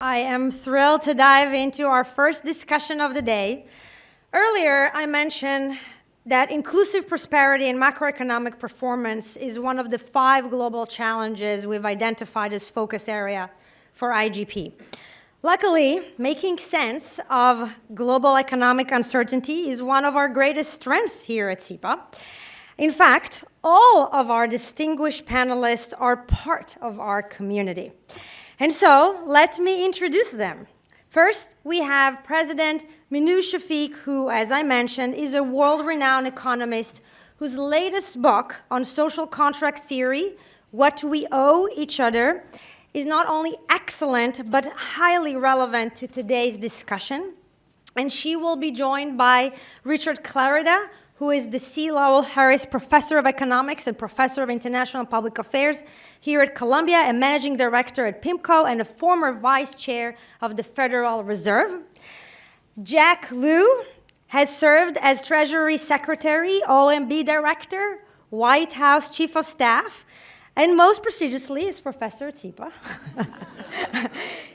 I am thrilled to dive into our first discussion of the day. Earlier, I mentioned that inclusive prosperity and macroeconomic performance is one of the 5 global challenges we've identified as focus area for IGP. Luckily, making sense of global economic uncertainty is one of our greatest strengths here at SIPA. In fact, all of our distinguished panelists are part of our community. And so, let me introduce them. First, we have President Minouche Shafik, who, as I mentioned, is a world-renowned economist whose latest book on social contract theory, What We Owe Each Other, is not only excellent, but highly relevant to today's discussion. And she will be joined by Richard Clarida, who is the C. Lowell Harris Professor of Economics and Professor of International Public Affairs here at Columbia, and Managing Director at PIMCO, and a former Vice Chair of the Federal Reserve. Jack Lew has served as Treasury Secretary, OMB Director, White House Chief of Staff, and most prestigiously is Professor at SIPA.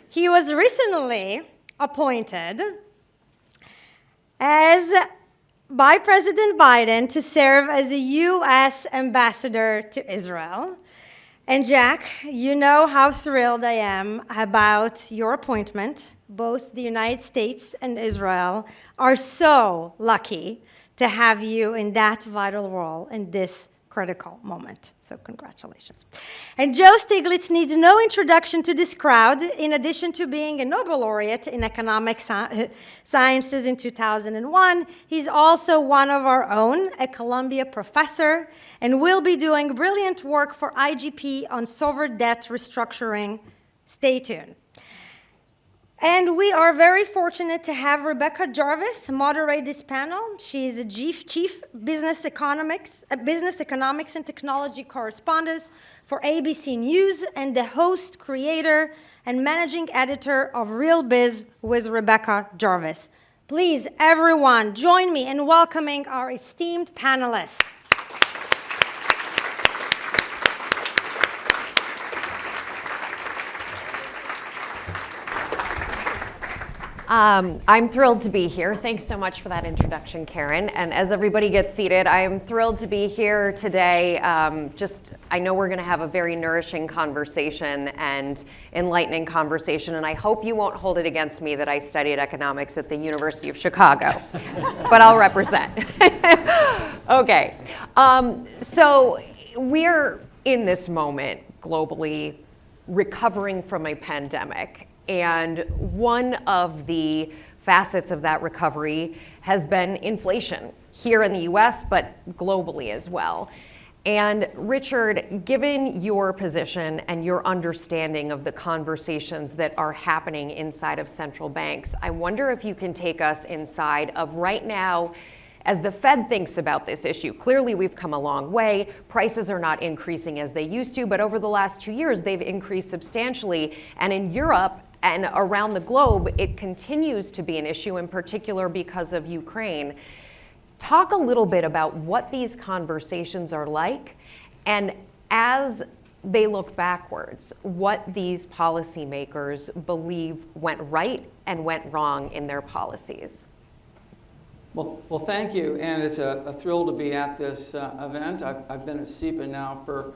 He was recently appointed by President Biden to serve as a U.S. ambassador to Israel. And Jack, you know how thrilled I am about your appointment. Both the United States and Israel are so lucky to have you in that vital role in this critical moment. So congratulations. And Joe Stiglitz needs no introduction to this crowd. In addition to being a Nobel laureate in economic sciences in 2001, he's also one of our own, a Columbia professor, and will be doing brilliant work for IGP on sovereign debt restructuring. Stay tuned. And we are very fortunate to have Rebecca Jarvis moderate this panel. She's a chief business economics and technology correspondent for ABC News and the host, creator, and managing editor of Real Biz with Rebecca Jarvis. Please, everyone, join me in welcoming our esteemed panelists. I'm thrilled to be here. Thanks so much for that introduction, Karen. And as everybody gets seated, I am thrilled to be here today. I know we're going to have a very nourishing conversation and enlightening conversation, and I hope you won't hold it against me that I studied economics at the University of Chicago, but I'll represent. Okay, so we're in this moment globally recovering from a pandemic. And one of the facets of that recovery has been inflation here in the US, but globally as well. And Richard, given your position and your understanding of the conversations that are happening inside of central banks, I wonder if you can take us inside of right now, as the Fed thinks about this issue. Clearly, we've come a long way. Prices are not increasing as they used to, but over the last 2 years, they've increased substantially. And in Europe, and around the globe, it continues to be an issue, in particular because of Ukraine. Talk a little bit about what these conversations are like, and as they look backwards, what these policymakers believe went right and went wrong in their policies. Well, thank you, and it's a thrill to be at this event. I've been at SIPA now for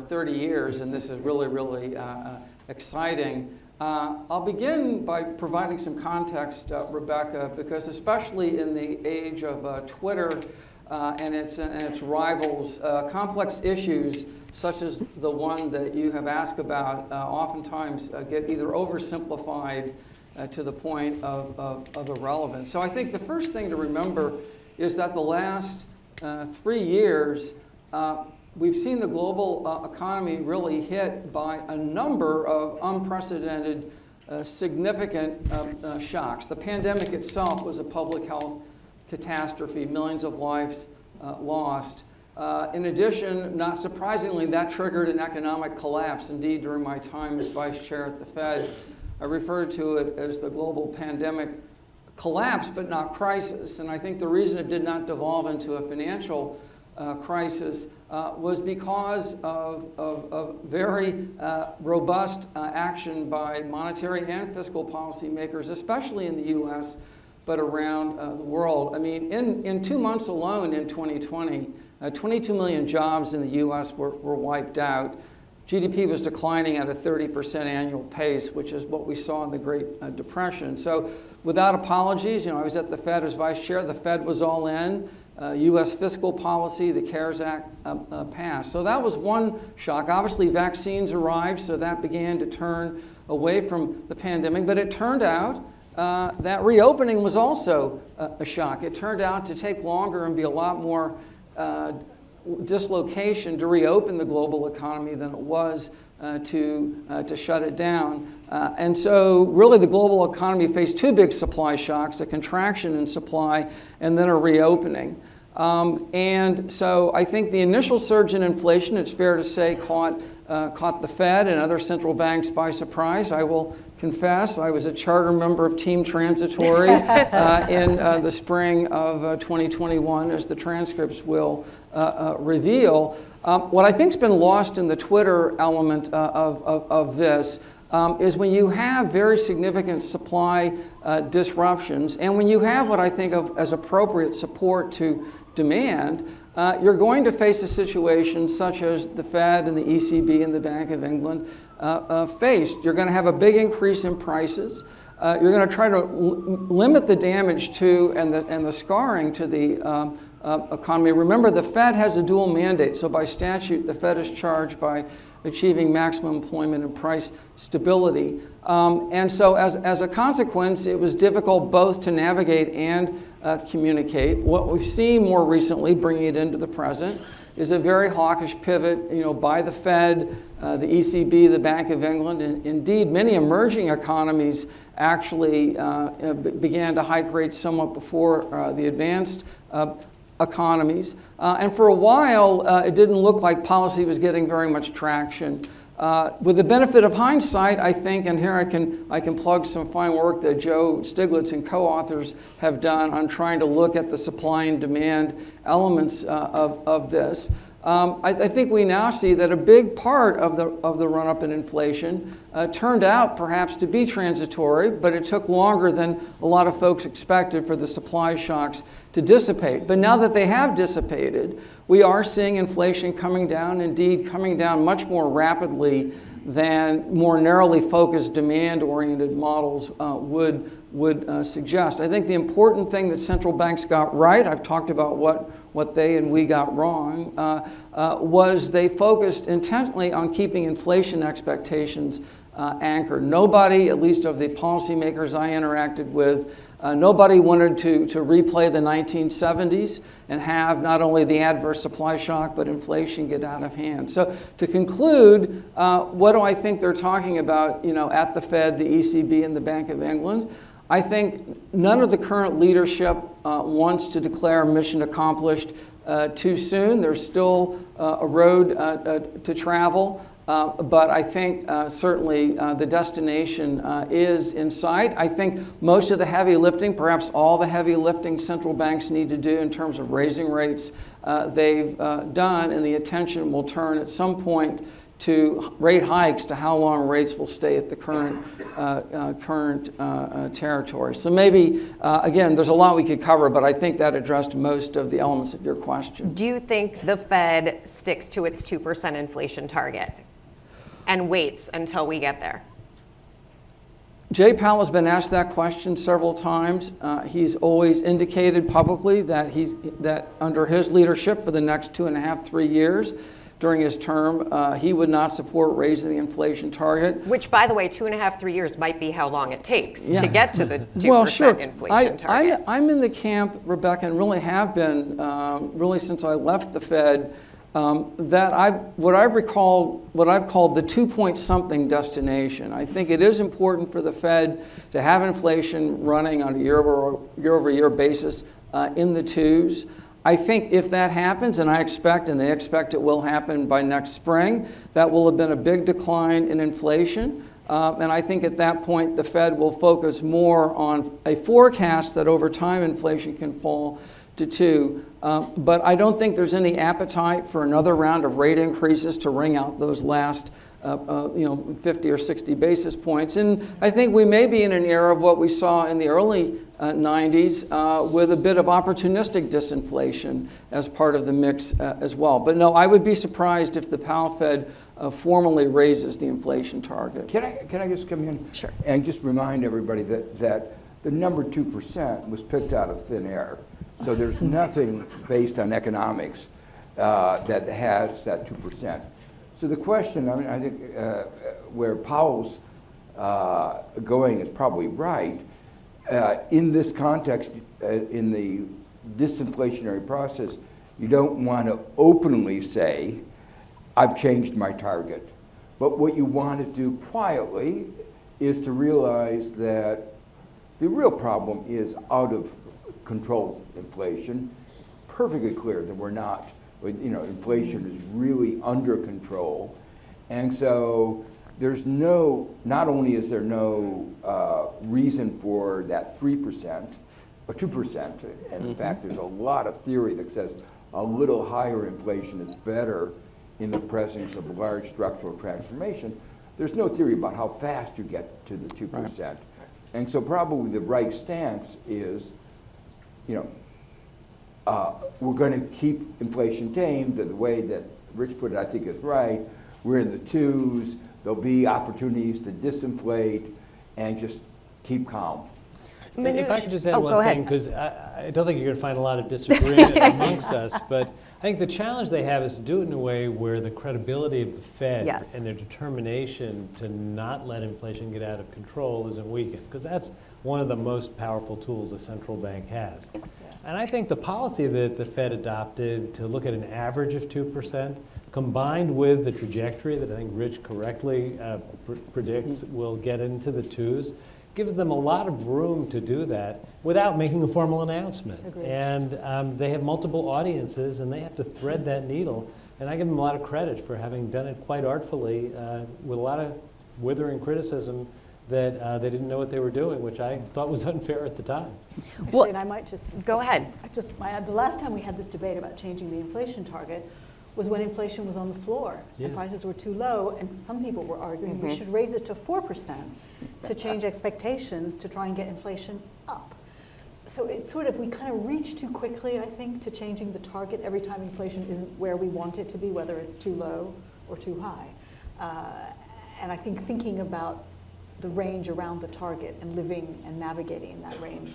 30 years, and this is really exciting. I'll begin by providing some context, Rebecca, because especially in the age of Twitter and its rivals, complex issues such as the one that you have asked about oftentimes get either oversimplified to the point of irrelevance. So I think the first thing to remember is that the last 3 years, we've seen the global economy really hit by a number of unprecedented, significant shocks. The pandemic itself was a public health catastrophe, millions of lives lost. In addition, not surprisingly, that triggered an economic collapse. Indeed, during my time as vice chair at the Fed, I referred to it as the global pandemic collapse, but not crisis. And I think the reason it did not devolve into a financial crisis was because of very robust action by monetary and fiscal policymakers, especially in the U.S., but around the world. I mean, in 2 months alone in 2020, 22 million jobs in the U.S. were wiped out. GDP was declining at a 30% annual pace, which is what we saw in the Great Depression. So without apologies, I was at the Fed as vice chair. The Fed was all in. U.S. fiscal policy, the CARES Act passed. So that was one shock. Obviously, vaccines arrived, so that began to turn away from the pandemic. But it turned out that reopening was also a shock. It turned out to take longer and be a lot more dislocation to reopen the global economy than it was to shut it down. And so really the global economy faced two big supply shocks, a contraction in supply and then a reopening. And so I think the initial surge in inflation, it's fair to say, caught the Fed and other central banks by surprise. I will confess, I was a charter member of Team Transitory in the spring of 2021, as the transcripts will reveal. What I think's been lost in the Twitter element of this is when you have very significant supply disruptions, and when you have what I think of as appropriate support to demand, you're going to face a situation such as the Fed and the ECB and the Bank of England faced. You're going to have a big increase in prices. You're going to try to limit the damage to and the scarring to the economy. Remember, the Fed has a dual mandate. So by statute, the Fed is charged by achieving maximum employment and price stability. And so as a consequence, it was difficult both to navigate and communicate. What we've seen more recently, bringing it into the present, is a very hawkish pivot, by the Fed, the ECB, the Bank of England, and indeed many emerging economies actually began to hike rates somewhat before the advanced economies. And for a while, it didn't look like policy was getting very much traction. With the benefit of hindsight, I think, and here I can plug some fine work that Joe Stiglitz and co-authors have done on trying to look at the supply and demand elements of this. I think we now see that a big part of the run-up in inflation turned out perhaps to be transitory, but it took longer than a lot of folks expected for the supply shocks to dissipate. But now that they have dissipated, we are seeing inflation coming down, indeed coming down much more rapidly than more narrowly focused demand-oriented models would suggest. I think the important thing that central banks got right, I've talked about what they and we got wrong, was they focused intently on keeping inflation expectations anchored. Nobody, at least of the policymakers I interacted with, nobody wanted to replay the 1970s and have not only the adverse supply shock, but inflation get out of hand. So to conclude, what do I think they're talking about, at the Fed, the ECB, and the Bank of England? I think none of the current leadership wants to declare mission accomplished too soon. There's still a road to travel. But I think certainly the destination is in sight. I think most of the heavy lifting, perhaps all the heavy lifting central banks need to do in terms of raising rates, they've done, and the attention will turn at some point to rate hikes, to how long rates will stay at the current territory. So maybe, again, there's a lot we could cover, but I think that addressed most of the elements of your question. Do you think the Fed sticks to its 2% inflation target and waits until we get there? Jay Powell has been asked that question several times. He's always indicated publicly that under his leadership for the next 2.5, 3 years during his term, he would not support raising the inflation target. Which, by the way, 2.5, 3 years might be how long it takes to get to the 2% well, sure. inflation target. I'm in the camp, Rebecca, and really have been really since I left the Fed, that what I've called the 2-point-something destination. I think it is important for the Fed to have inflation running on a year-over-year basis in the twos. I think if that happens, and I expect, and they expect it will happen by next spring, that will have been a big decline in inflation. And I think at that point, the Fed will focus more on a forecast that over time inflation can fall to 2. But I don't think there's any appetite for another round of rate increases to wring out those last 50 or 60 basis points. And I think we may be in an era of what we saw in the early 90s with a bit of opportunistic disinflation as part of the mix as well. But no, I would be surprised if the Powell Fed formally raises the inflation target. Can I just come in? Sure. And just remind everybody that the number 2% was picked out of thin air. So there's nothing based on economics that has that 2%. So the question, I think where Powell's going is probably right. In this context, in the disinflationary process, you don't want to openly say, I've changed my target. But what you want to do quietly is to realize that the real problem is out of control inflation. Perfectly clear that we're not. Inflation is really under control. And so there's not only is there no reason for that 3% or 2%, and in fact there's a lot of theory that says a little higher inflation is better in the presence of large structural transformation. There's no theory about how fast you get to the 2%. Right. And so probably the right stance is, we're going to keep inflation tamed. The way that Rich put it, I think, is right. We're in the 2s. There'll be opportunities to disinflate and just keep calm. Minouche. If I could just add one go thing, ahead. because I don't think you're going to find a lot of disagreement amongst us, but I think the challenge they have is to do it in a way where the credibility of the Fed Yes. and their determination to not let inflation get out of control isn't weakened, because that's one of the most powerful tools a central bank has. And I think the policy that the Fed adopted to look at an average of 2%, combined with the trajectory that I think Rich correctly predicts will get into the 2s, gives them a lot of room to do that without making a formal announcement. Agreed. And they have multiple audiences, and they have to thread that needle. And I give them a lot of credit for having done it quite artfully with a lot of withering criticism that they didn't know what they were doing, which I thought was unfair at the time. Well, And I might just go ahead. the last time we had this debate about changing the inflation target was when inflation was on the floor Yeah. and prices were too low, and some people were arguing we should raise it to 4% to change expectations to try and get inflation up. So it's sort of, we kind of reach too quickly, I think, to changing the target every time inflation isn't where we want it to be, whether it's too low or too high. And I think thinking about the range around the target and living and navigating in that range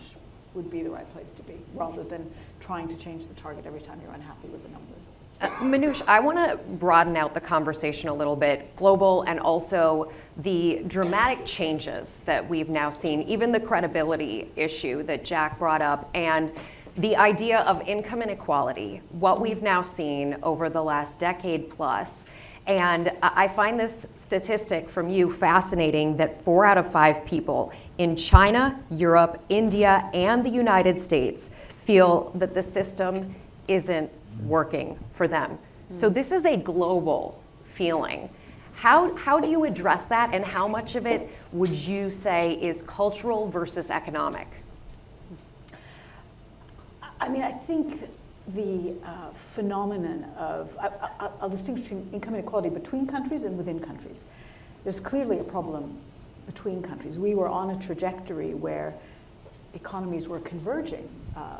would be the right place to be, rather than trying to change the target every time you're unhappy with the numbers. Minouche, I want to broaden out the conversation a little bit, global, and also the dramatic changes that we've now seen, even the credibility issue that Jack brought up, and the idea of income inequality, what we've now seen over the last decade plus. And I find this statistic from you fascinating, that 4 out of 5 people in China, Europe, India, and the United States feel that the system isn't working for them. So this is a global feeling. How do you address that, and how much of it would you say is cultural versus economic? I mean, I think the phenomenon of, I'll distinguish between income inequality between countries and within countries. There's clearly a problem between countries. We were on a trajectory where economies were converging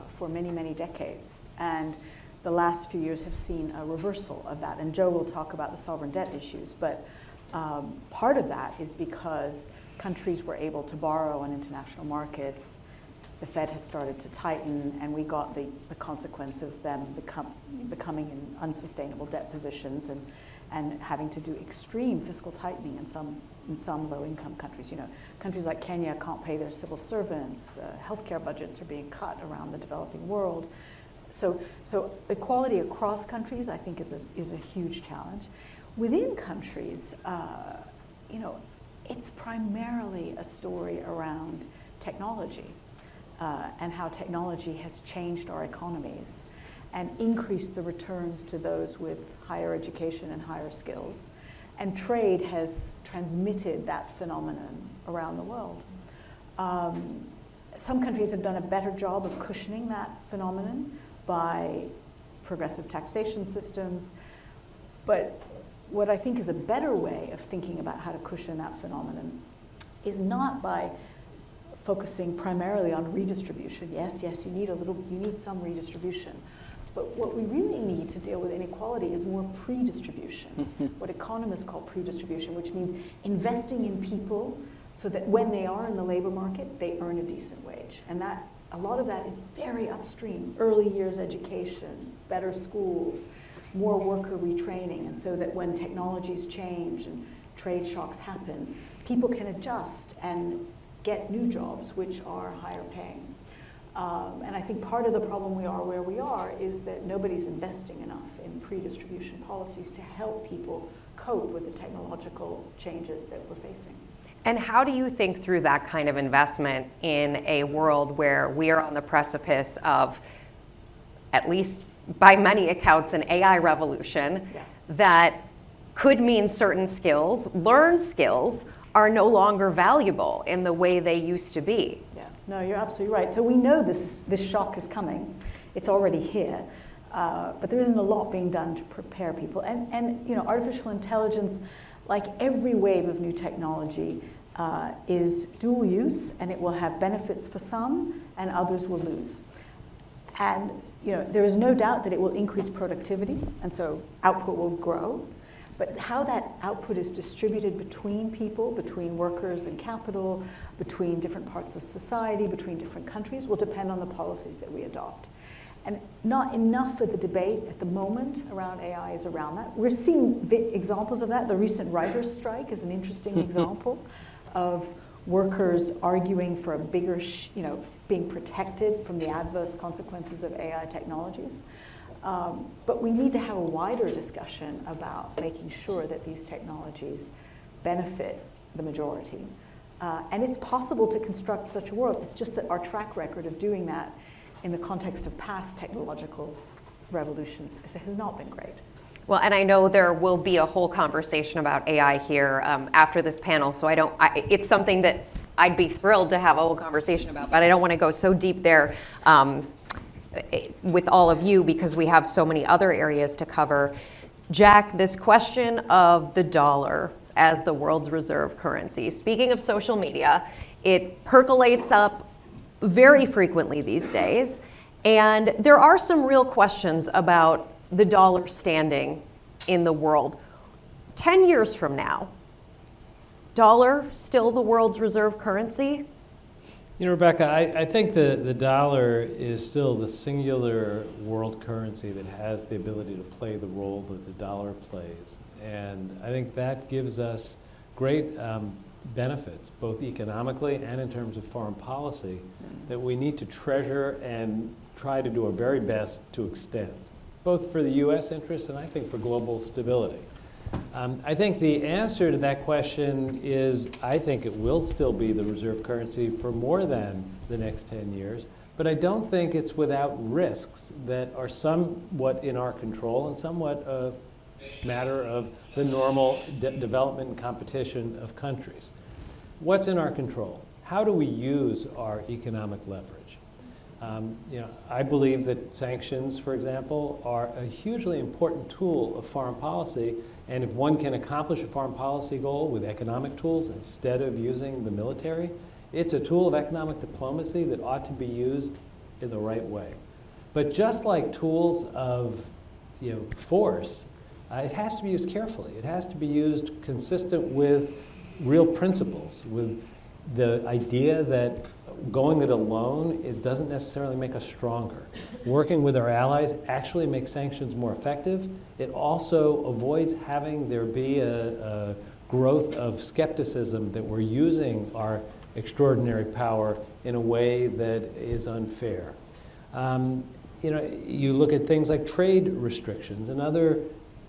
for many, many decades. And the last few years have seen a reversal of that. And Joe will talk about the sovereign debt issues. But part of that is because countries were able to borrow on international markets. The Fed has started to tighten, and we got the consequence of them becoming in unsustainable debt positions and having to do extreme fiscal tightening in some low-income countries. You know, countries like Kenya can't pay their civil servants. Healthcare budgets are being cut around the developing world. So equality across countries, I think, is a huge challenge. Within countries, it's primarily a story around technology. And how technology has changed our economies and increased the returns to those with higher education and higher skills. And trade has transmitted that phenomenon around the world. Some countries have done a better job of cushioning that phenomenon by progressive taxation systems. But what I think is a better way of thinking about how to cushion that phenomenon is not by focusing primarily on redistribution. Yes, you need some redistribution. But what we really need to deal with inequality is more pre-distribution, what economists call pre-distribution, which means investing in people so that when they are in the labor market, they earn a decent wage. And that a lot of that is very upstream: early years education, better schools, more worker retraining, and so that when technologies change and trade shocks happen, people can adjust and get new jobs which are higher paying. And I think part of the problem we are where we are is that nobody's investing enough in pre-distribution policies to help people cope with the technological changes that we're facing. And how do you think through that kind of investment in a world where we are on the precipice of, at least by many accounts, an AI revolution that could mean certain skills, learned skills, are no longer valuable in the way they used to be? No, you're absolutely right. So we know this shock is coming. It's already here. But there isn't a lot being done to prepare people. And artificial intelligence, like every wave of new technology, is dual use, and it will have benefits for some and others will lose. And there is no doubt that it will increase productivity, and so output will grow. But how that output is distributed between people, between workers and capital, between different parts of society, between different countries, will depend on the policies that we adopt. And not enough of the debate at the moment around AI is around that. We're seeing examples of that. The recent writers' strike is an interesting example of workers arguing for a bigger, being protected from the adverse consequences of AI technologies. But we need to have a wider discussion about making sure that these technologies benefit the majority. And it's possible to construct such a world. It's just that our track record of doing that in the context of past technological revolutions has not been great. Well, and I know there will be a whole conversation about AI here after this panel, so it's something that I'd be thrilled to have a whole conversation about, but I don't want to go so deep there with all of you because we have so many other areas to cover. Jack, this question of the dollar as the world's reserve currency, speaking of social media, it percolates up very frequently these days, and there are some real questions about the dollar standing in the world. 10 years from now, dollar still the world's reserve currency? Rebecca, I think the dollar is still the singular world currency that has the ability to play the role that the dollar plays. And I think that gives us great benefits, both economically and in terms of foreign policy, that we need to treasure and try to do our very best to extend, both for the U.S. interests and I think for global stability. I think the answer to that question is I think it will still be the reserve currency for more than the next 10 years, but I don't think it's without risks that are somewhat in our control and somewhat a matter of the normal development and competition of countries. What's in our control? How do we use our economic leverage? I believe that sanctions, for example, are a hugely important tool of foreign policy. And if one can accomplish a foreign policy goal with economic tools instead of using the military, it's a tool of economic diplomacy that ought to be used in the right way. But just like tools of force, it has to be used carefully. It has to be used consistent with real principles, with the idea that going it alone doesn't necessarily make us stronger. Working with our allies actually makes sanctions more effective. It also avoids having there be a growth of skepticism that we're using our extraordinary power in a way that is unfair. You look at things like trade restrictions, another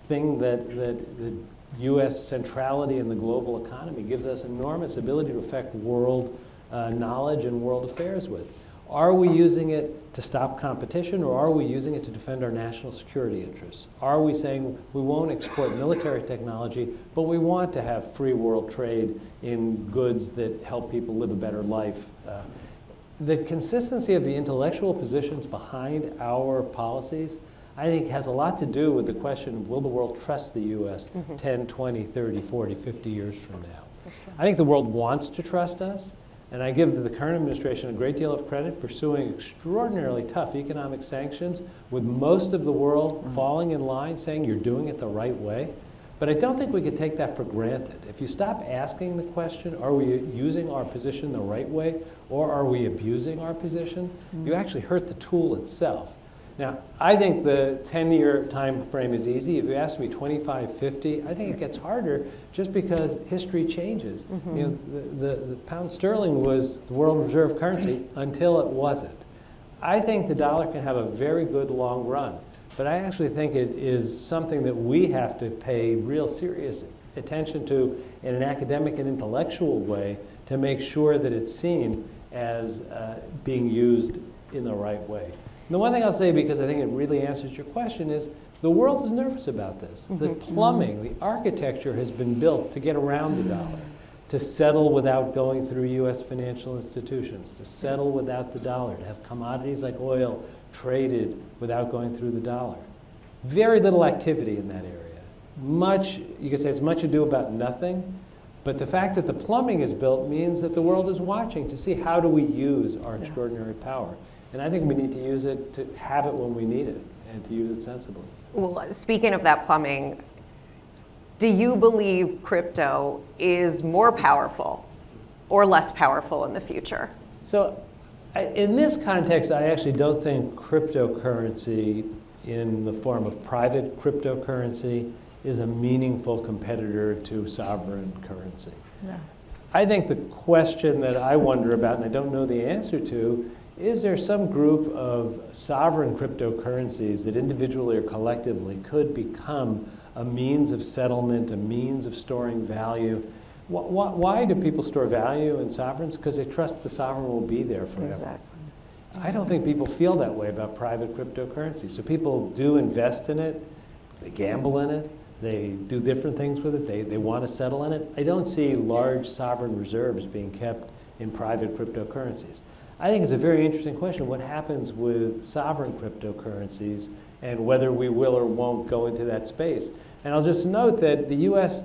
thing that the U.S. centrality in the global economy gives us enormous ability to affect world knowledge and world affairs with. Are we using it to stop competition, or are we using it to defend our national security interests? Are we saying we won't export military technology, but we want to have free world trade in goods that help people live a better life? the consistency of the intellectual positions behind our policies, I think, has a lot to do with the question of will the world trust the U.S. 10, 20, 30, 40, 50 years from now? That's right. I think the world wants to trust us, and I give the current administration a great deal of credit pursuing extraordinarily tough economic sanctions, with most of the world falling in line, saying you're doing it the right way. But I don't think we could take that for granted. If you stop asking the question, are we using our position the right way, or are we abusing our position, you actually hurt the tool itself. Now, I think the 10-year time frame is easy. If you ask me 25, 50, I think it gets harder just because history changes. You know, the pound sterling was the world reserve currency until it wasn't. I think the dollar can have a very good long run, but I actually think it is something that we have to pay real serious attention to in an academic and intellectual way to make sure that it's seen as being used in the right way. And the one thing I'll say, because I think it really answers your question, is the world is nervous about this. The plumbing, the architecture has been built to get around the dollar, to settle without going through U.S. financial institutions, to settle without the dollar, to have commodities like oil traded without going through the dollar. Very little activity in that area. Much, you could say it's much ado about nothing, but the fact that the plumbing is built means that the world is watching to see how do we use our extraordinary power. And I think we need to use it to have it when we need it and to use it sensibly. Well, speaking of that plumbing, do you believe crypto is more powerful or less powerful in the future? So in this context, I actually don't think cryptocurrency in the form of private cryptocurrency is a meaningful competitor to sovereign currency. Yeah. I think the question that I wonder about, and I don't know the answer to, is there some group of sovereign cryptocurrencies that individually or collectively could become a means of settlement, a means of storing value? Why do people store value in sovereigns? Because they trust the sovereign will be there forever. Exactly. I don't think people feel that way about private cryptocurrency. So people do invest in it, they gamble in it, they do different things with it, they want to settle in it. I don't see large sovereign reserves being kept in private cryptocurrencies. I think it's a very interesting question, what happens with sovereign cryptocurrencies and whether we will or won't go into that space. And I'll just note that the US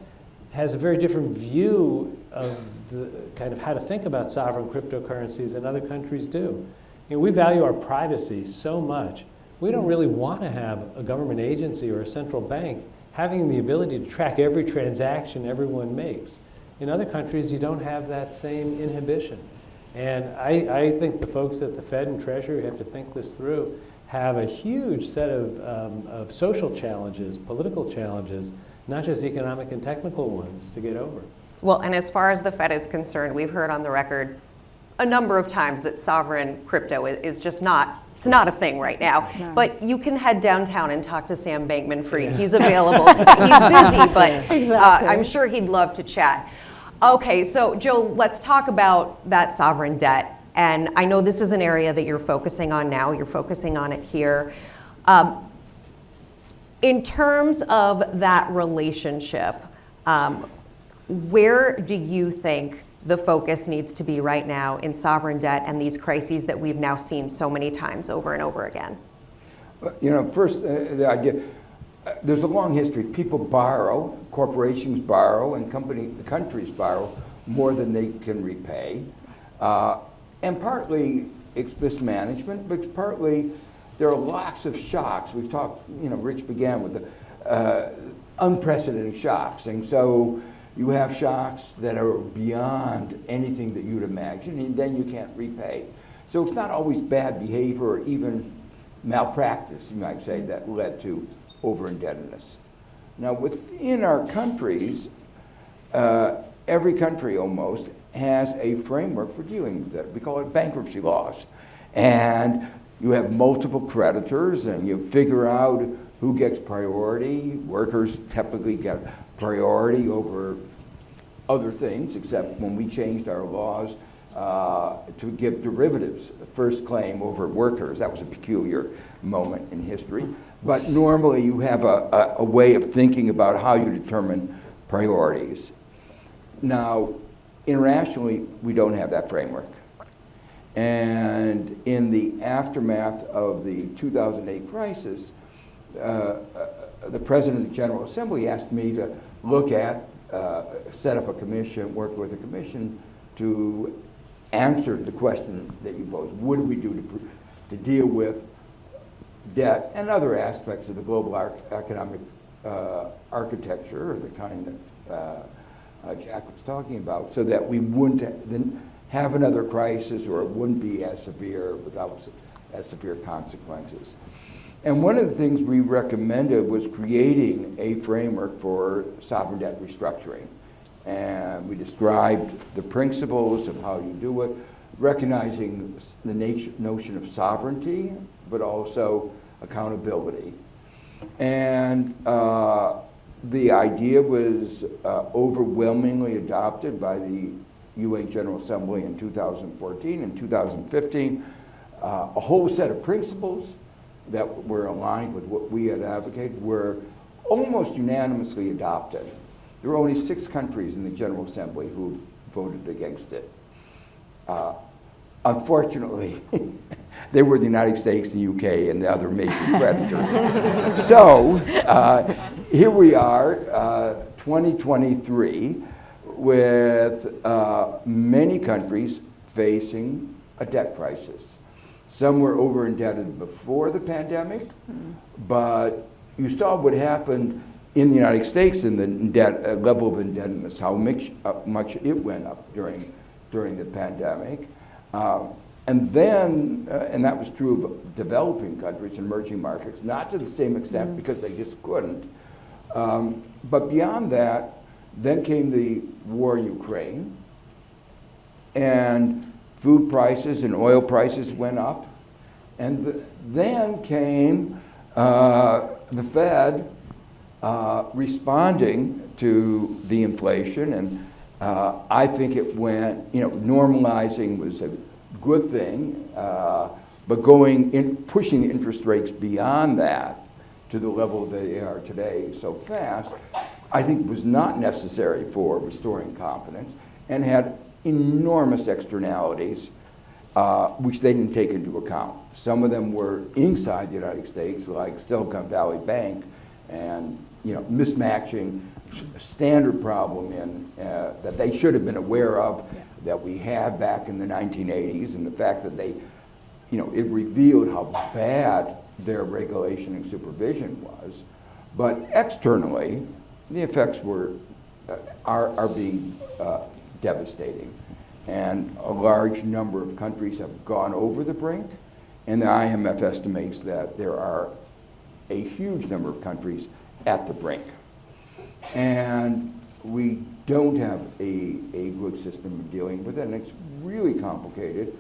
has a very different view of the kind of how to think about sovereign cryptocurrencies than other countries do. You know, we value our privacy so much. We don't really want to have a government agency or a central bank having the ability to track every transaction everyone makes. In other countries, you don't have that same inhibition. And I think the folks at the Fed and Treasury have to think this through, have a huge set of social challenges, political challenges, not just economic and technical ones to get over. Well, and as far as the Fed is concerned, we've heard on the record a number of times that sovereign crypto is just not, it's not a thing right now. No. But you can head downtown and talk to Sam Bankman-Fried. He's available. He's busy, but I'm sure he'd love to chat. Okay, so Joe, let's talk about that sovereign debt. And I know this is an area that you're focusing on now. You're focusing on it here. In terms of that relationship, where do you think the focus needs to be right now in sovereign debt and these crises that we've now seen so many times over and over again? You know, first, the idea, there's a long history. People borrow, corporations borrow, and countries borrow more than they can repay. And partly it's mismanagement, but partly there are lots of shocks. We've talked, you know, Rich began with the unprecedented shocks. And so you have shocks that are beyond anything that you'd imagine, and then you can't repay. So it's not always bad behavior or even malpractice, you might say, that led to over-indebtedness. Now, within our countries, every country almost has a framework for dealing with it. We call it bankruptcy laws. And you have multiple creditors, and you figure out who gets priority. Workers typically get priority over other things, except when we changed our laws to give derivatives first claim over workers. That was a peculiar moment in history. But normally you have a way of thinking about how you determine priorities. Now, internationally, we don't have that framework. And in the aftermath of the 2008 crisis, the President of the General Assembly asked me to look at, set up a commission, work with a commission to answer the question that you posed. What do we do to deal with debt and other aspects of the global economic architecture, or the kind that Jack was talking about, so that we wouldn't then have another crisis, or it wouldn't be as severe without as severe consequences. And one of the things we recommended was creating a framework for sovereign debt restructuring. And we described the principles of how you do it, recognizing the notion of sovereignty, but also accountability. And the idea was overwhelmingly adopted by the UN General Assembly in 2014 and 2015. A whole set of principles that were aligned with what we had advocated were almost unanimously adopted. There were only 6 countries in the General Assembly who voted against it. Unfortunately, they were the United States, the UK, and the other major creditors. So here we are, 2023, with many countries facing a debt crisis. Some were over-indebted before the pandemic, but you saw what happened in the United States in the level of indebtedness, how much it went up during the pandemic. And then, and that was true of developing countries, emerging markets, not to the same extent because they just couldn't. But beyond that, then came the war in Ukraine, and food prices and oil prices went up. And then came the Fed responding to the inflation, and I think it went, normalizing was a good thing, but pushing the interest rates beyond that to the level they are today so fast, I think was not necessary for restoring confidence, and had enormous externalities, which they didn't take into account. Some of them were inside the United States, like Silicon Valley Bank, and mismatching standard problem that they should have been aware of, that we had back in the 1980s, and the fact that they, it revealed how bad their regulation and supervision was. But externally, the effects are being devastating. And a large number of countries have gone over the brink, and the IMF estimates that there are a huge number of countries at the brink. And we don't have a good system of dealing with it, and it's really complicated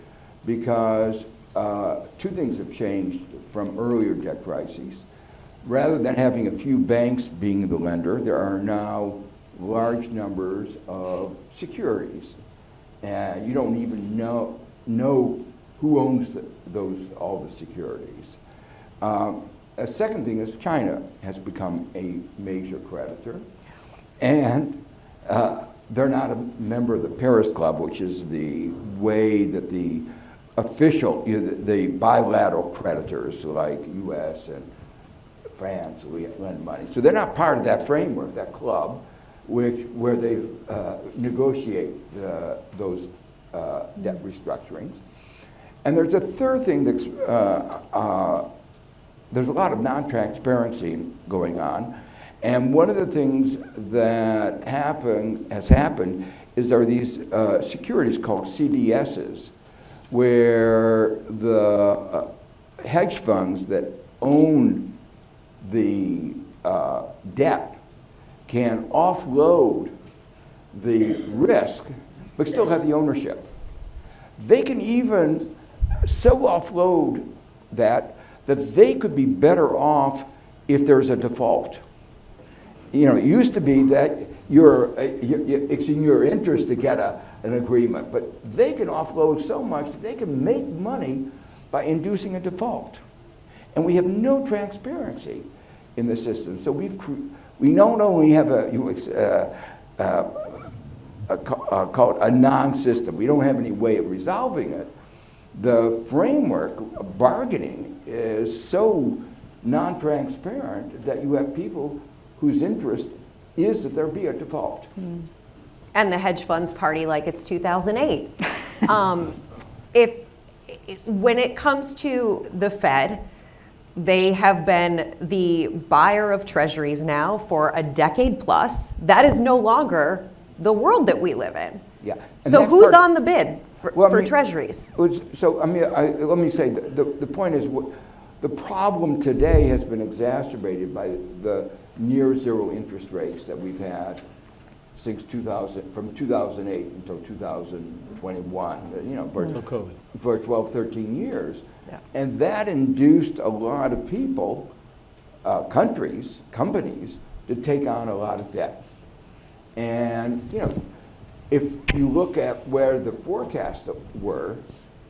because 2 things have changed from earlier debt crises. Rather than having a few banks being the lender, there are now large numbers of securities. And you don't even know who owns all the securities. A second thing is China has become a major creditor, and they're not a member of the Paris Club, which is the way that the official, the bilateral creditors like U.S. and France lend money. So they're not part of that framework, that club, where they negotiate those debt restructurings. And there's a third thing that's, there's a lot of non-transparency going on. And one of the things that has happened is there are these securities called CDSs, where the hedge funds that own the debt can offload the risk, but still have the ownership. They can even so offload that they could be better off if there's a default. It used to be that it's in your interest to get an agreement, but they can offload so much that they can make money by inducing a default. And we have no transparency in the system. So we not only have called a non-system, we don't have any way of resolving it, the framework of bargaining is so non-transparent that you have people whose interest is that there be a default. And the hedge funds party like it's 2008. When it comes to the Fed, they have been the buyer of treasuries now for a decade plus. That is no longer the world that we live in. Yeah. So who's on the bid for treasuries? So, let me say, the point is, the problem today has been exacerbated by the near zero interest rates that we've had since from 2008 until 2021, for 12, 13 years. Yeah. And that induced a lot of people, companies, to take on a lot of debt. And, if you look at where the forecasts were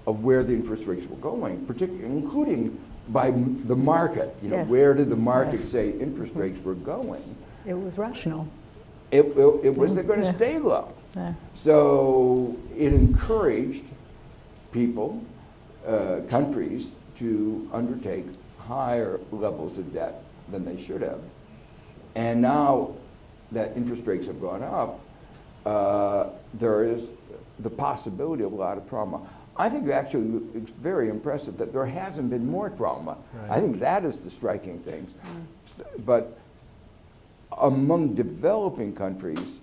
of where the interest rates were going, particularly including by the market, Yes. where did the market say interest rates were going? It was rational. It was they're going to stay low. Yeah. So it encouraged people, countries, to undertake higher levels of debt than they should have. And now that interest rates have gone up, there is the possibility of a lot of trauma. I think actually it's very impressive that there hasn't been more trauma. Right. I think that is the striking thing. But among developing countries,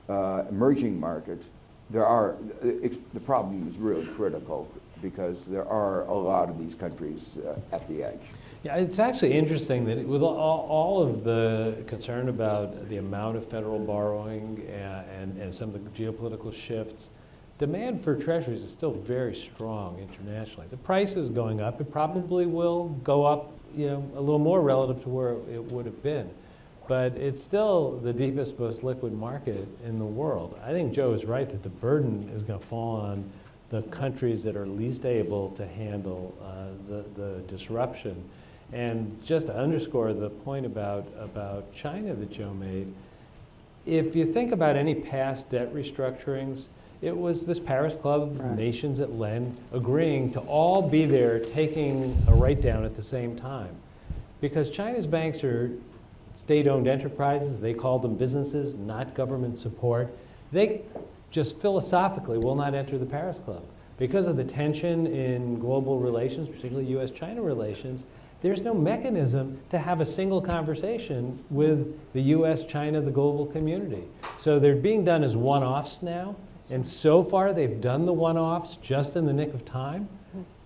emerging markets, the problem is really critical because there are a lot of these countries at the edge. Yeah, it's actually interesting that with all of the concern about the amount of federal borrowing and some of the geopolitical shifts, demand for treasuries is still very strong internationally. The price is going up. It probably will go up, a little more relative to where it would have been. But it's still the deepest, most liquid market in the world. I think Joe is right that the burden is going to fall on the countries that are least able to handle the disruption. And just to underscore the point about China that Joe made, if you think about any past debt restructurings, it was this Paris Club, Right. nations that lend, agreeing to all be there taking a write-down at the same time. Because China's banks are state-owned enterprises, they call them businesses, not government support. They just philosophically will not enter the Paris Club. Because of the tension in global relations, particularly US-China relations, there's no mechanism to have a single conversation with the US, China, the global community. So they're being done as one-offs now, and so far they've done the one-offs just in the nick of time.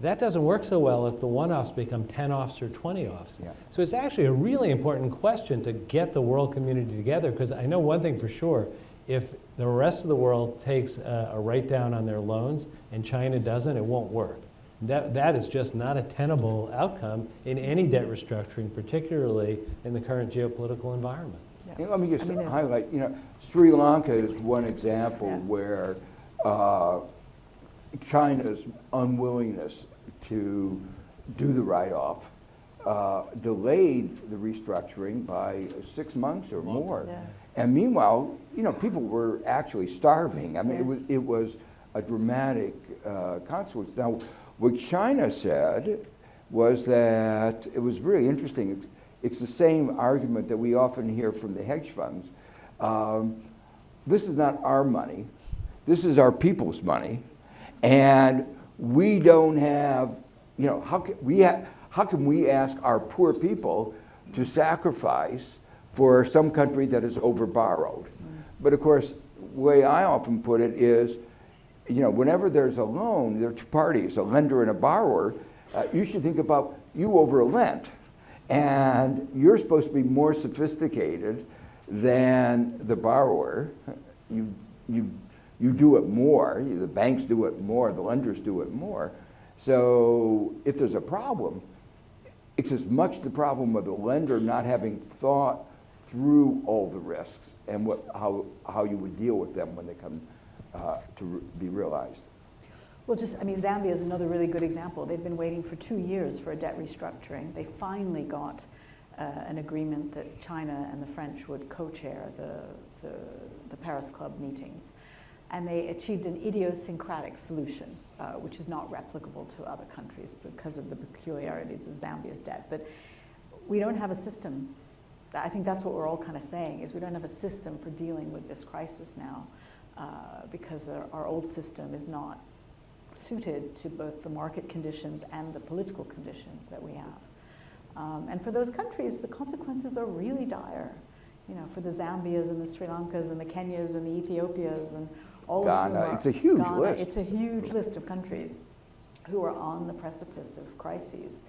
That doesn't work so well if the one-offs become 10-offs or 20-offs. Yeah. So it's actually a really important question to get the world community together, because I know one thing for sure, if the rest of the world takes a write-down on their loans and China doesn't, it won't work. That is just not a tenable outcome in any debt restructuring, particularly in the current geopolitical environment. Yeah. Let me just there's- highlight, Sri Lanka is one example Yeah. where China's unwillingness to do the write-off delayed the restructuring by 6 months or more. Yeah. And meanwhile, people were actually starving. I mean, Yes. it was a dramatic consequence. Now, what China said was that it was really interesting. It's the same argument that we often hear from the hedge funds. This is not our money. This is our people's money. And we don't have, how can we ask our poor people to sacrifice for some country that is overborrowed? But of course, the way I often put it is, whenever there's a loan, there are two parties, a lender and a borrower. You should think about you overlent, and you're supposed to be more sophisticated than the borrower. You do it more. The banks do it more. The lenders do it more. So if there's a problem, it's as much the problem of the lender not having thought through all the risks and how you would deal with them when they come to be realized. Well, Zambia is another really good example. They've been waiting for 2 years for a debt restructuring. They finally got an agreement that China and the French would co-chair the Paris Club meetings. and they achieved an idiosyncratic solution, which is not replicable to other countries because of the peculiarities of Zambia's debt. But we don't have a system. I think that's what we're all kind of saying, is we don't have a system for dealing with this crisis now, because our old system is not suited to both the market conditions and the political conditions that we have. And for those countries, the consequences are really dire. You know, for the Zambias and the Sri Lankas and the Kenyas and the Ethiopias and all of whom are, it's a huge Ghana, list. It's a huge list of countries who are on the precipice of crises.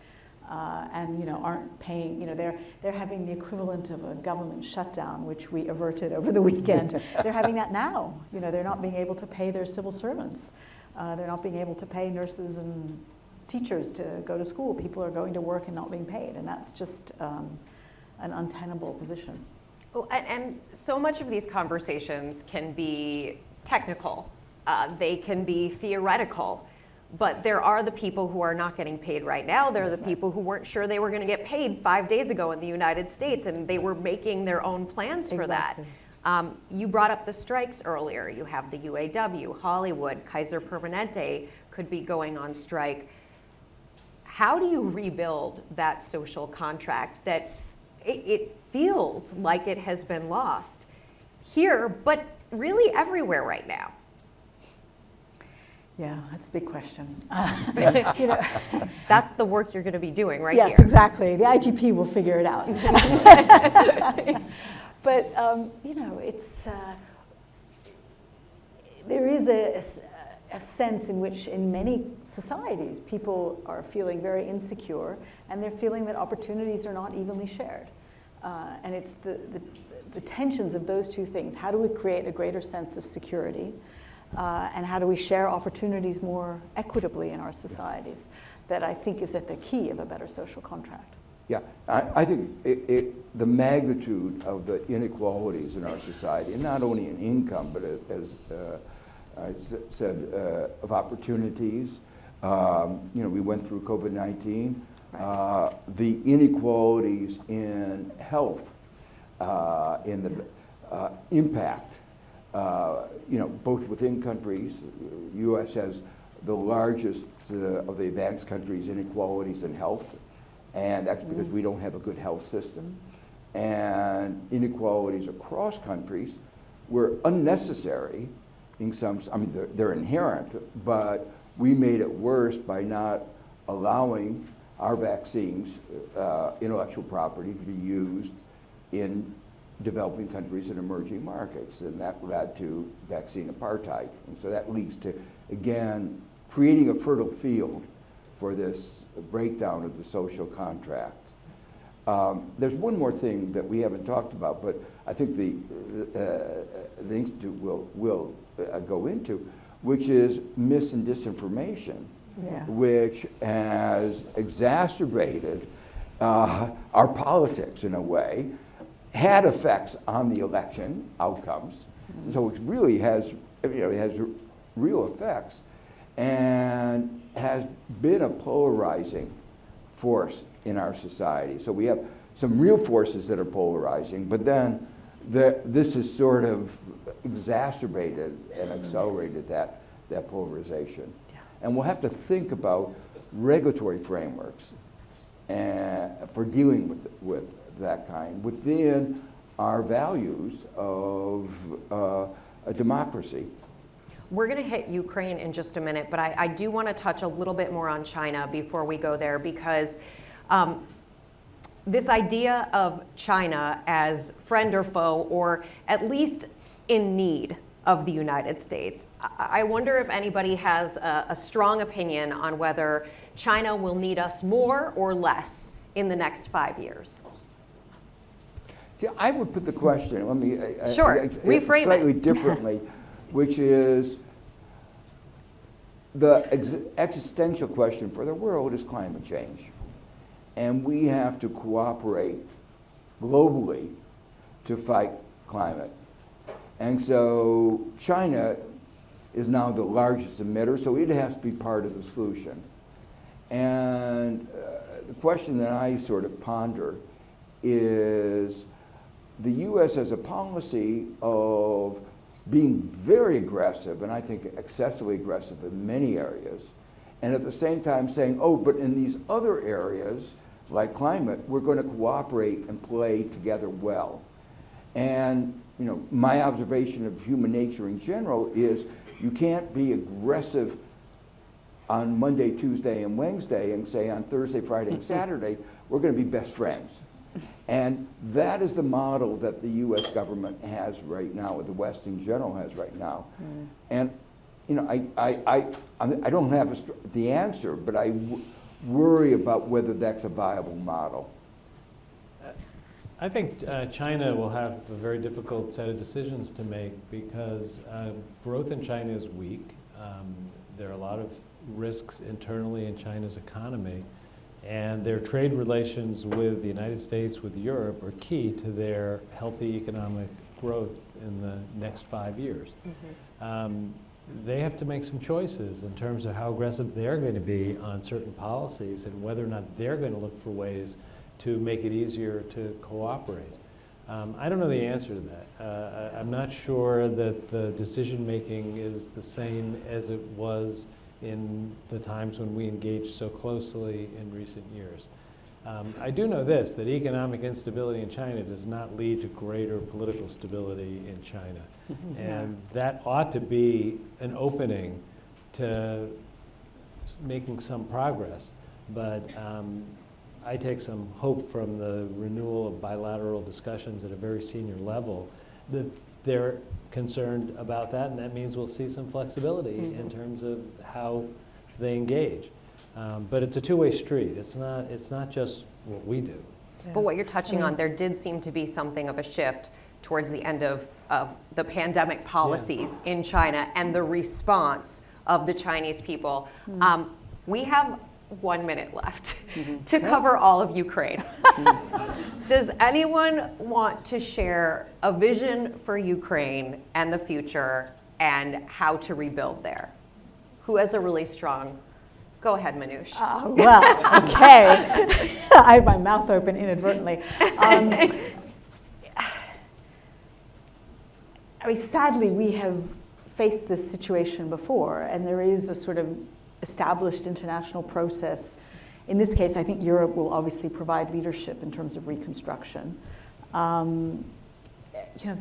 And you know, aren't paying, you know, they're having the equivalent of a government shutdown, which we averted over the weekend. They're having that now. You know, they're not being able to pay their civil servants. They're not being able to pay nurses and teachers to go to school. People are going to work and not being paid, and that's just an untenable position. Oh, and so much of these conversations can be technical. They can be theoretical. But there are the people who are not getting paid right now. There are the people who weren't sure they were going to get paid 5 days ago in the United States, and they were making their own plans for Exactly. that. You brought up the strikes earlier. You have the UAW, Hollywood, Kaiser Permanente could be going on strike. How do you rebuild that social contract that it feels like it has been lost here, but really everywhere right now? Yeah, that's a big question. You know, that's the work you're going to be doing right yes, here. Yes, exactly. The IGP will figure it out. But you know, it's there is a sense in which, in many societies, people are feeling very insecure, and they're feeling that opportunities are not evenly shared. And it's the tensions of those two things. How do we create a greater sense of security? And how do we share opportunities more equitably in our societies? That I think is at the key of a better social contract. Yeah, I think the magnitude of the inequalities in our society, and not only in income, but as I said, of opportunities. You know, we went through COVID-19. Right. The inequalities in health, in the impact. You know, both within countries. The U.S. has the largest of the advanced countries' inequalities in health, and that's because we don't have a good health system. And inequalities across countries were unnecessary in some, I mean, they're inherent, but we made it worse by not allowing our vaccines, intellectual property, to be used in developing countries and emerging markets, and that led to vaccine apartheid. And so that leads to, again, creating a fertile field for this breakdown of the social contract. There's one more thing that we haven't talked about, but I think the Institute will go into, which is mis and disinformation, Yeah. which has exacerbated our politics in a way, had effects on the election outcomes. So it really has, you know, it has real effects, and has been a polarizing force in our society. So we have some real forces that are polarizing, but then this has sort of exacerbated and accelerated that polarization. Yeah. And we'll have to think about regulatory frameworks for dealing with that kind within our values of a democracy. We're going to hit Ukraine in just a minute, but I do want to touch a little bit more on China before we go there, because this idea of China as friend or foe, or at least in need of the United States, I wonder if anybody has a strong opinion on whether China will need us more or less in the next 5 years. See, I would put the question, let me Sure, reframe slightly it. differently, which is the existential question for the world is climate change. And we have to cooperate globally to fight climate. And so China is now the largest emitter, so it has to be part of the solution. And the question that I sort of ponder is, the U.S. has a policy of being very aggressive, and I think excessively aggressive in many areas, and at the same time saying, oh, but in these other areas, like climate, we're going to cooperate and play together well. And my observation of human nature in general is you can't be aggressive on Monday, Tuesday, and Wednesday and say on Thursday, Friday, and Saturday, we're going to be best friends. And that is the model that the US government has right now, or the West in general has right now. And I don't have the answer, but I worry about whether that's a viable model. I think China will have a very difficult set of decisions to make because growth in China is weak. There are a lot of risks internally in China's economy, and their trade relations with the United States, with Europe, are key to their healthy economic growth in the next 5 years. They have to make some choices in terms of how aggressive they're going to be on certain policies and whether or not they're going to look for ways to make it easier to cooperate. I don't know the answer to that. I'm not sure that the decision making is the same as it was in the times when we engaged so closely in recent years. I do know this, that economic instability in China does not lead to greater political stability in China. And that ought to be an opening to making some progress. But I take some hope from the renewal of bilateral discussions at a very senior level that they're concerned about that, and that means we'll see some flexibility in terms of how they engage. But it's a two-way street. It's not just what we do. But what you're touching on, there did seem to be something of a shift towards the end of the pandemic policies in China and the response of the Chinese people. We have 1 minute left to cover all of Ukraine. Does anyone want to share a vision for Ukraine and the future and how to rebuild there? Who has a really strong? Go ahead, Minouche. Well, okay. I had my mouth open inadvertently. Sadly, we have faced this situation before, and there is a sort of established international process. In this case, I think Europe will obviously provide leadership in terms of reconstruction. The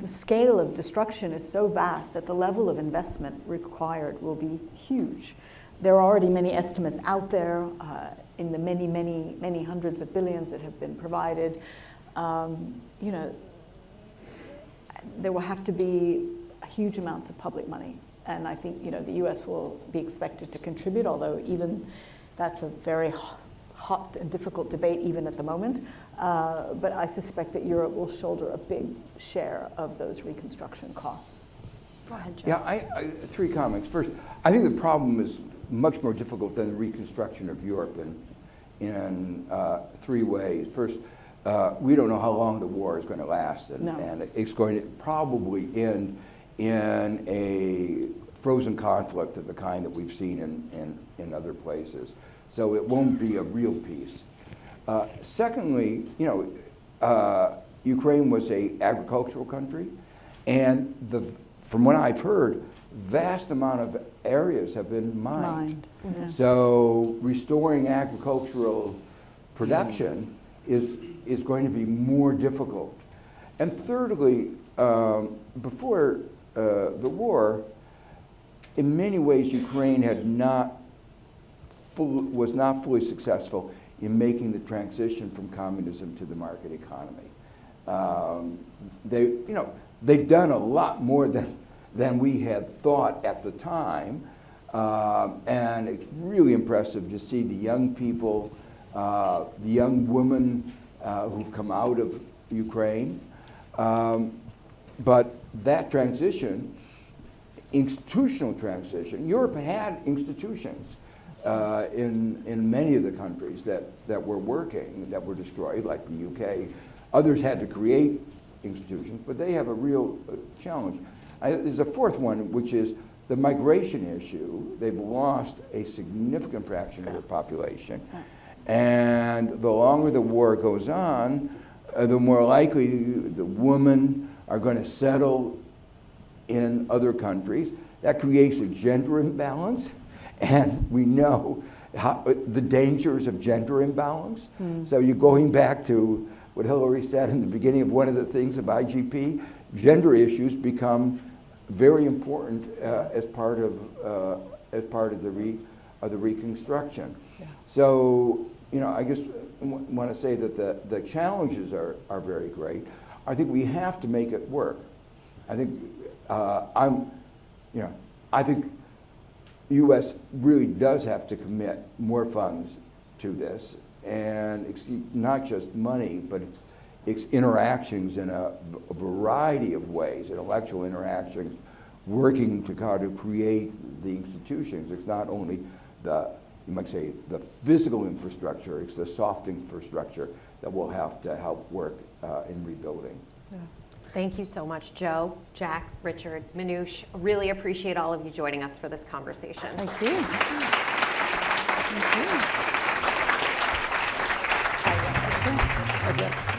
scale of destruction is so vast that the level of investment required will be huge. There are already many estimates out there in the many, many, many hundreds of billions that have been provided. There will have to be huge amounts of public money. And I think, the US will be expected to contribute, although even that's a very hot and difficult debate even at the moment. But I suspect that Europe will shoulder a big share of those reconstruction costs. Go ahead, Joe. Yeah, three comments. First, I think the problem is much more difficult than the reconstruction of Europe in three ways. First, we don't know how long the war is going to last, and it's going to probably end in a frozen conflict of the kind that we've seen in other places. So it won't be a real peace. Secondly, Ukraine was an agricultural country, and from what I've heard, vast amount of areas have been mined. Yeah. So restoring agricultural production is going to be more difficult. And thirdly, before the war, in many ways, Ukraine was not fully successful in making the transition from communism to the market economy. They've done a lot more than we had thought at the time, and it's really impressive to see the young people, the young women who've come out of Ukraine. But that transition, institutional transition, Europe had institutions in many of the countries that were working, that were destroyed, like the UK. Others had to create institutions, but they have a real challenge. There's a fourth one, which is the migration issue. They've lost a significant fraction of their population. And the longer the war goes on, the more likely the women are going to settle in other countries. That creates a gender imbalance, and we know the dangers of gender imbalance. So you're going back to what Hillary said in the beginning of one of the things of IGP, gender issues become very important as part of the reconstruction. Yeah. So, I guess want to say that the challenges are very great. I think we have to make it work. I think I think the U.S. really does have to commit more funds to this, and it's not just money, but it's interactions in a variety of ways, intellectual interactions, working to kind of create the institutions. It's not only you might say, the physical infrastructure, it's the soft infrastructure that will have to help work in rebuilding. Yeah. Thank you so much, Joe, Jack, Richard, Minouche. Really appreciate all of you joining us for this conversation. Thank you. Thank you. I guess.